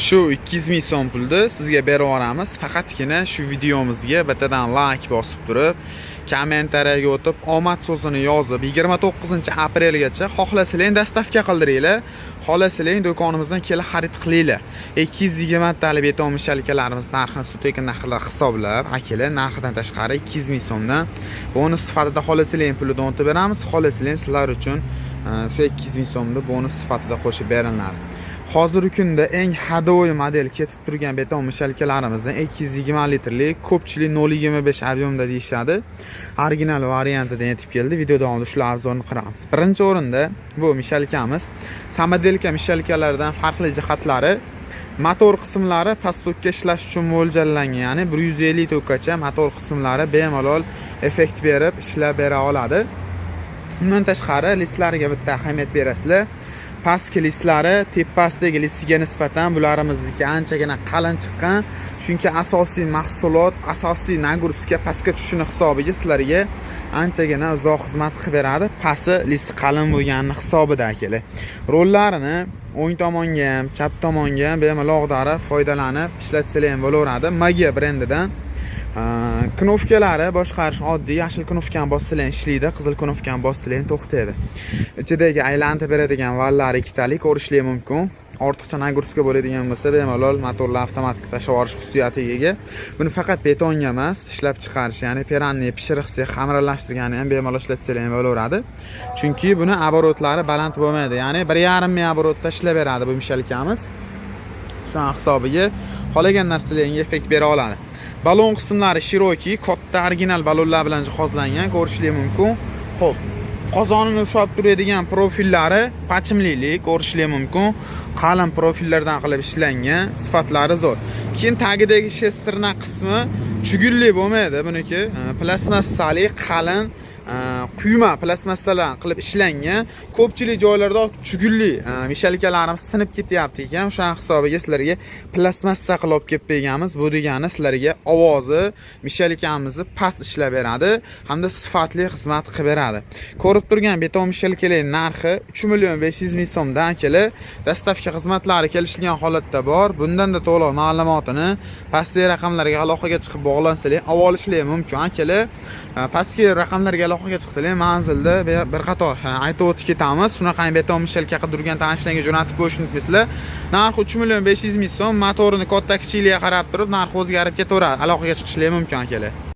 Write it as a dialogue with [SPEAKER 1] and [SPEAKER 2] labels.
[SPEAKER 1] Shu 200 ming so'm pulni sizga berib yuboramiz. Faqatgina shu videomizga bittadan like bosib turib, kommentariyaga o'tib, omad so'zini yozib, 29-aprelgacha xohlasanglar dastavka qildiringlar. Xohlasanglar do'konimizdan kelib xarid qilinglar. 220 talik beton mishalkalarimiz narxini Sutek narxlar hisoblab, akalar narxidan tashqari 200 ming so'mdan bonus sifatida xohlasanglar pulni o'tib beramiz. Xohlasanglar sizlar uchun o'sha 200 ming so'mni bonus sifatida qo'shib beriladi. Hozirgi kunda eng hadovoy model ketib turgan beton mishalkalarimizdan 220 litrlik, ko'pchilik 0.25 объемda deyishadi. Original variantida yetib keldi. Video davomida shular arzoni qilamiz. Birinchi o'rinda bu mishalkamiz samodelka mishalkalardan farqli jihatlari motor qismlari pastokka ishlash uchun mo'ljallangan, ya'ni 150 tokkacha motor qismlari bemalol effekt berib ishlab bera oladi. Bundan tashqari listlariga bitta ahamiyat berasizlar. Pastki listlari tepasidagi listiga nisbatan bularimizniki anchagina qalin chiqqan. Chunki asosiy mahsulot, asosiy nagruska pastga tushishini hisobiga sizlarga anchagina uzoq xizmat qilib beradi. Pasti listi qalin bo'lgani hisobida akalar. Rollarini o'ng tomonga ham, chap tomonga ham bemalol ag'darib foydalanib ishlatsanglar ham bo'laveradi. Magi brendidan knopkalari boshqarish oddiy. Yashil knopkani bossanglar ishlaydi, qizil knopkani bossanglar to'xtaydi. Ichidagi aylantirib beradigan vallar ikkitalik ko'rishlar mumkin. Ortiqcha nagruska bo'ladigan bo'lsa, bemalol motorni avtomatik tashlab yuborish xususiyatiga ega. Buni faqat betonga emas, ishlab chiqarish, ya'ni peranni pishiriqsiz xamirlashtirgani ham bemalol ishlatsanglar ham bo'laveradi. Chunki buni oborotlari baland bo'lmaydi, ya'ni 1,5 ming oborotda ishlab beradi bu mishalkamiz. Shu hisobiga qolagan narsalarga effekt bera oladi. Balon qismlari shiroki, katta original balonlar bilan jihozlangan, ko'rishlar mumkin. Xo'p, qozonini ushlab turadigan profillari pachimlilik ko'rishlar mumkin. Qalin profillardan qilib ishlangan, sifatlari zo'r. Keyin tagidagi shestrna qismi chugulli bo'lmaydi buniki. Plastmassali, qalin quyma plastmassalar qilib ishlangan. Ko'pchilik joylarda chugulli mishalkalarimiz sinib ketyapti ekan. O'sha hisobiga sizlarga plastmassa qilib olib kelib berganmiz. Bu degani sizlarga ovozi mishalkamizni past ishlab beradi hamda sifatli xizmat qilib beradi. Ko'rib turgan beton mishalkalar narxi 3.500.000 so'mdan akalar. Dastavka xizmatlari kelishilgan holatda bor. Bundan da to'liq ma'lumotini pastki raqamlarga aloqaga chiqib bog'lansanglar, olishlar mumkin akalar. Pastki raqamlarga aloqaga chiqsanglar, manzilda bir qator aytib o'tib ketamiz. Shunaqa beton mishalka qidirgan tanishlarga jo'natib qo'yishni unutmaysizlar. Narxi 3.500.000 so'm. Motorini katta kichikligiga qarab turib narx o'zgarib ketaveradi. Aloqaga chiqishlar mumkin akalar.